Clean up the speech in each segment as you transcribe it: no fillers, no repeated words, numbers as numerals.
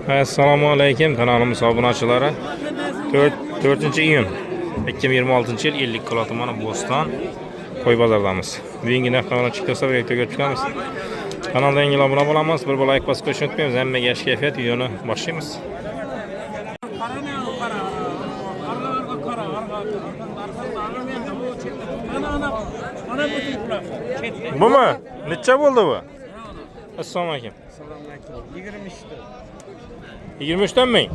Assalomu alaykum kanalimiz obunachilari. 4-iyun 2026 yil 50 kilo tumani Bo'ston qo'y bozordamiz. Bugungi narxlarni chiqtirsa birlikda ko'rib chiqamiz. Kanalda yangi obuna bo'lamiz. Bir like bosib qo'yishni unutmaymiz. Hammaga yaxshi kayfiyat videoni boshlaymiz. Bumi? Necha bo'ldi bu? Assalomu alaykum. 23'ten mi?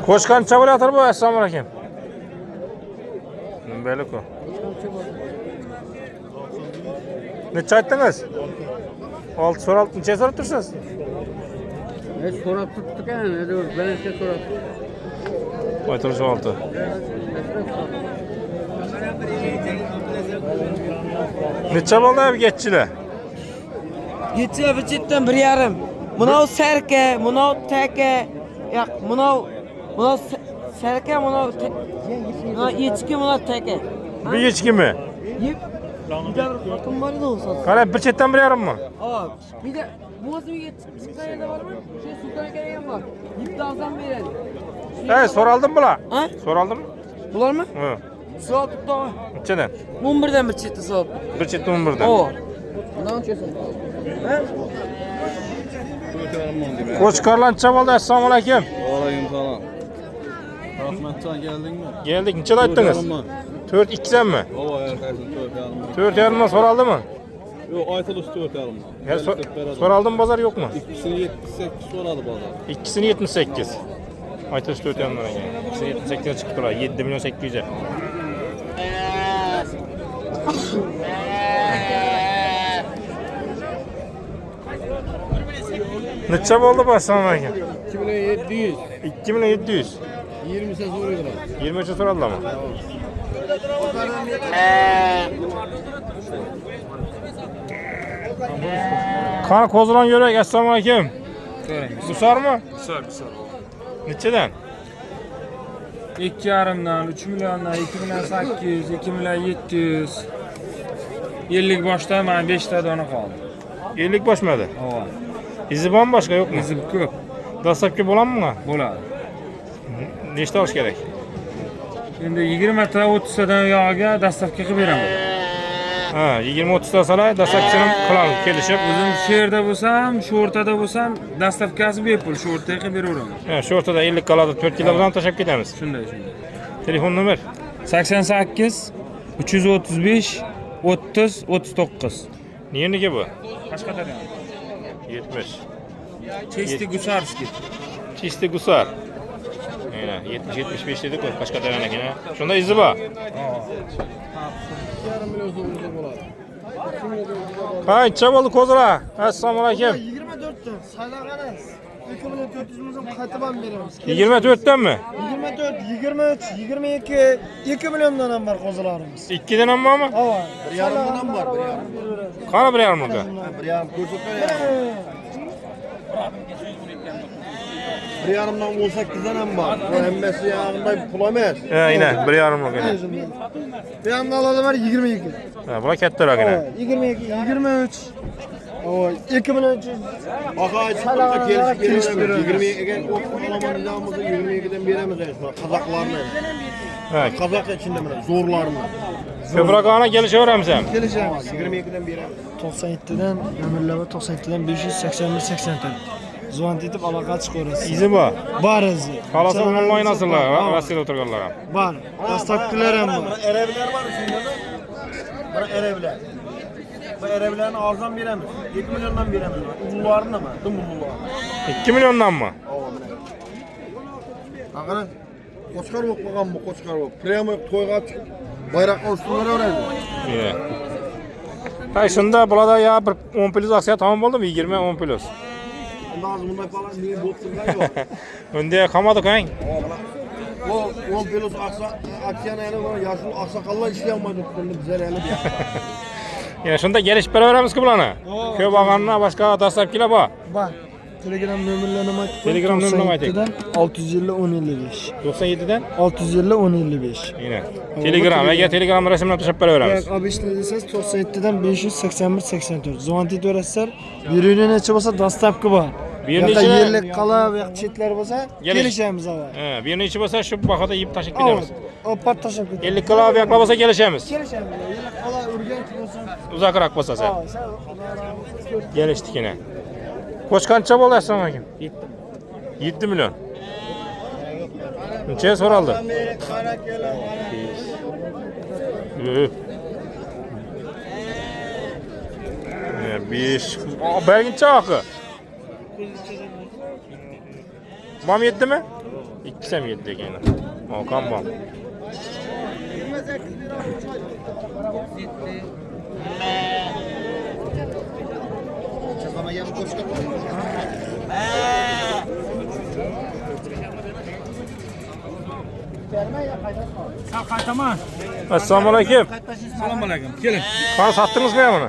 Koşkan çabuk atır bu. Esselamu aleyküm. Böyle ko. Ne çayttınız? 6 soru altın çay sorup dursunuz. Ne sorup tuttuk yani, ne diyor, ben işte sorup. Oturuşu altı. Ne çabuk abi geççiler? Geçiyor bir cidden bir yarım. Mınav serke, mınav teke, ya mınav serke, mınav içki, mınav teke. Bir geçki mi? Yip. Bir de bakım var da olsa. Kale bir çetten bir yarım mı? Aa, bir de Boğazı bir çıkan yerde var mı? Sultan Kerim var. Yip de alsam verelim. He soraldın mı la? Ha? Soraldın mı? Bular mı? Hı. Su altıp da var. Çeden? 11'den bir çetti su altıp. Bir çetten birden. O. Ne yapıyorsun? He? Koç Karlan Çabal'da esselamu aleyküm. Aleyküm selam. Rahmetcan geldin mi? Geldik. Neçe de ayttınız? 4-2'den mi? Baba arkadaşın 4 yarım. 4 yarımdan soraldı mı? Yok Aytılış 4 yarım. Ya soraldı mı pazar yok mu? İkisini 78 soradı bana. İkisini 78. Aytaş 4 yarımdan yani. İkisini 78'e çıktılar. 7 milyon 800'e. Neçe oldu bu esselamu aleyküm? 2700. 2700. 20 ses soruyorlar. 23'e soralım mı? Kanı kozulan yörek esselamu aleyküm. Kusar mı? Kusar. Neçeden? 2,5'dan 3 milyondan 2 milyon 800, 2 milyon 700. Yıllık başta ben 5 tane dona kaldı. 50 başmadı. Ova. İzi bambaşka yok mu? Bizim köp. Dastlapki bolan mı? Bo'ladi. Nechta olish kerak? Endi 20 ta 30 tadan yog'iga dastlabki qilib beraman. Ha, 20-30 ta salay dastlapkini qilamiz, kelishib. O'zim shu yerda bo'lsam, shu o'rtada bo'lsam, dastlabkasi bepul, shu o'rtaga qilib beraveraman. Ha, shu o'rtada 50 qoladi, 4 kilodan tashlab ketamiz. Shunday. Telefon nomer 88 335 30 39. Niyerniki bu? Qashqadaryo. 70. Chesti Gusarski. Chisti Gusar. Ayna 70-75 dedik o Qashqadaryonikini. Shunda izi bor. Ha, necha bo'ldi ko'zlar? Assalomu alaykum. 24 'ten saylaganas. 2 milyon 400 ming so'm qaytib ham beramiz. 24 dan mi? 24, 23, 22, 2 milyondan ham bor qo'zilarimiz. 2 dan ham bormi? Ava. 1,5 dan bor, 1,5. Qani 1,5 mingga? 1,5 ko'rsatmayapman. 1,5dan 18 dan ham bor. Bu hammasi yağında pul emas. Ha, ayna 1,5 mingga. Bu yandan alalım 22. Ha, bular kattaroq ayna. 22, 23. Ava 2 milyon 300. Aka çıkıp kelişip beramiz. 22'den olaman nizamımızı 22'den beramiz. Kazaklarını. Ha, Kazak içinde mi? Zorlarını. ko'proq ana kelishaveramiz ham. Geleceğimiz. 22'den beramiz. 97'den ömürleme 97'den 581 84. Zvant etip aloqa chiqarasiz. Izi bor. Bor izi. Qalasa onlayn asırlar, Rossiyada o'tirganlar ham. Bor. Dastlabkilar ham bor. Erebiler var içinde de. Bana erebiler. Bu erebilerini ağızdan beramiz. 2 milyondan beramiz. Uzunlarını mı? Tüm uzunlarını. 2 milyondan mı? Aqara qo'chqar bo'lib qolgan bu qo'chqar bo'lib. Prямо to'yga chiqib bayroqqa ustunlar o'raydi. Iya. Ha, shunda bularda ya bir 10 plus aksiya tamom bo'ldimi? 20 10 plus. Endi hozir bunday falan ne bo'ptirgan yo'q. Unda qolmadi kang. Bu 10 plus aksiyani yana yaşlı aksakallar işleyemedi. Bizler yani bir Yani şunda gelişip beraberimiz ki bularni. Köy bağanına başka dastlapkilar bor. Bor. Telegram nömrələrini aytdım. Telegram nömrələrini aytayım. 650 1055. 97'den 650 1055. yine. Telegram. Eğer Telegram'da resimden tuşap veremiz. Eğer abişli deseniz 97'den 581 84. Zovantit öğretser birine neçe olsa dastavkı var. Birinin Yaka içine- yerlik kala ve çetler olsa Geliş. gelişemiz var. He, birinin içi basa şu bakada yiyip taşıp gideriz. O partaşıp gidiyor. 50 kilo abi yakla basa gelişemiz. Gelişemiz. Yerlik kala urgen olsa. Uzakırak basa sen. Aa, sen Geliştik yine. Koç kança bol Esselam aleyküm. 7 milyon. Neçeye soraldı? Üf. Ne, 5. Belgin çakı. Mam 7 mi? 2 sem 7 gene. Okan bam. Assalomu alaykum. Assalomu alaykum. Keling. Qani sattınız mı ya bunu?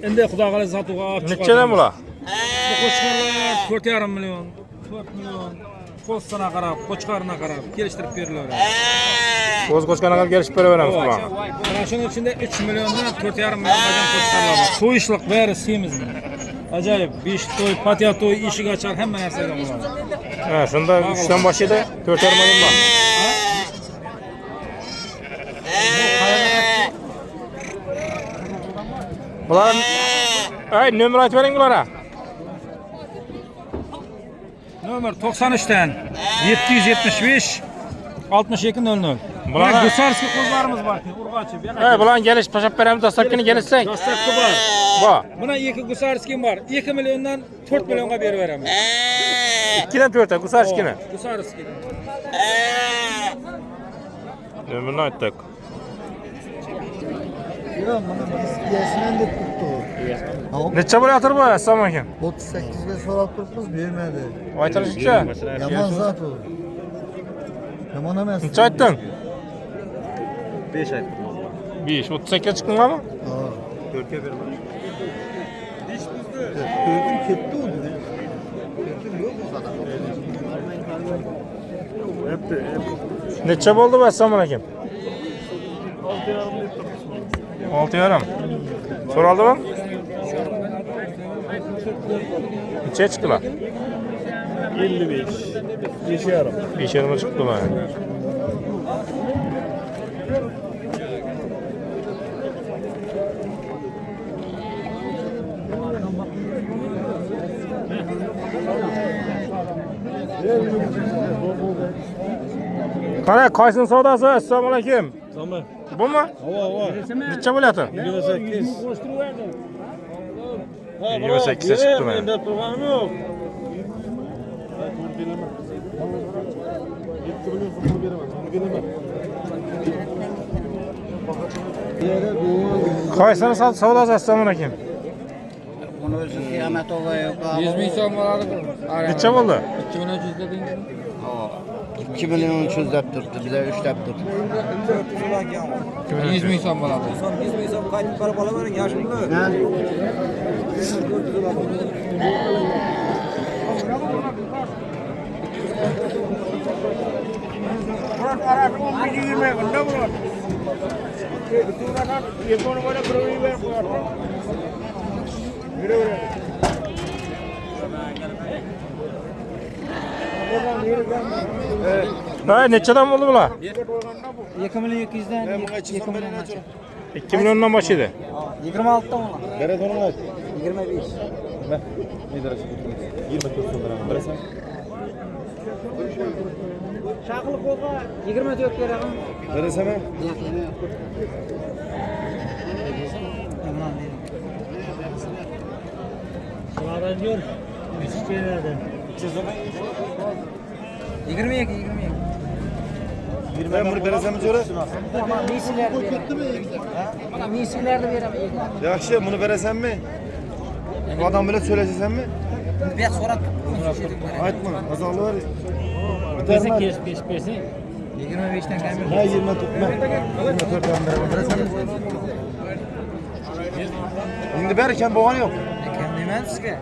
Endi xudo xohlasa sotuvga olib chiqamiz. Nechadan bular? Qo'chqorlar 4,5 million, 4 million. Postuna qarab, qo'chqorina qarab kelishtirib berilaveradi. O'z qo'shqana qilib kelishib beraveramiz bularni. Mana shuning ichida 3 milliondan 4,5 milliongacha qo'chqorlar bor. So'yishliq bari semizni. Ajoyib, 5 to'y, patya to'y, eshik ochar, hamma narsaga bo'ladi. Ha, shunda 3 dan boshida 4,5 million bor. Bular ay nomer aytib bering bulara. Nomer 93 dan 775 6200. Bular Gusarskiy qo'zlarimiz bor, urg'ochi. Ay, bularni gelish tashab beramiz, dastlabkini kelishsak. Dostavka bor. Bor. Buna 2 Gusarskiy bor. 2 milliondan 4 millionga berib beramiz. 2 dan 4 Gusarskini. Gusarskiy. Nomerini aytdik. Yok bunu biz yesinden de tuttu. Necha bo'layotir bu? Assalomu alaykum. 38'de so'rab turibmiz bermadi. Aytilishicha. Yomon zot u. Yomon emas. Necha aytding? 5 aytdim. 5, 38 ga chiqdingmi? Ha. 4'e vermem. Gördüm ketdi u dedi. Ketdi yok bu kadar. Necha bo'ldi bu? Assalomu alaykum. 6,5. So'raldimi? Necha chiqdilar? 55. 5,5. 5,5 chiqdilar. Qani, qaysini savdosi? Assalomu alaykum. Tamam. Bumi? Hava. Necha bo'lyapti? 28. 28 ga chiqdi mana. Endi turganim yo'q. Qaysini savdosi? Assalomu alaykum. Bunu o'zi qiyomat o'g'ay 100 ming so'm bo'ladi. Necha bo'ldi? 2300 deding. 2 milyon 300 deb turibdi, biza 3 deb turibdi. 100 ming so'm bo'ladi. Ha, nechadan bo'ldi bular? 2 milyon 200 dan 2 milyon. 2 milliondan bosh edi. 26 dan ulan. Beredi onu ayt. 25. Ben. Ne derece? 24 so'm beraman. Berasan? Şaqli qo'lga 24 beraman. Berasan mı? Şulardan gör. Üç verdi. 22. Ben bunu berasan mı diyorlar? Ama misiler Bana misiler de veremem. Yaxşı, bunu berasan mı? Bu adam böyle söylesen mi? Bir sonra Aytma, azalı var ya. Bize kes versin. 25'ten gelmiyor. Ha 20 tutma. 24 ben beraber. Berasan mı? Şimdi berken boğan yok. Kendime sıkı.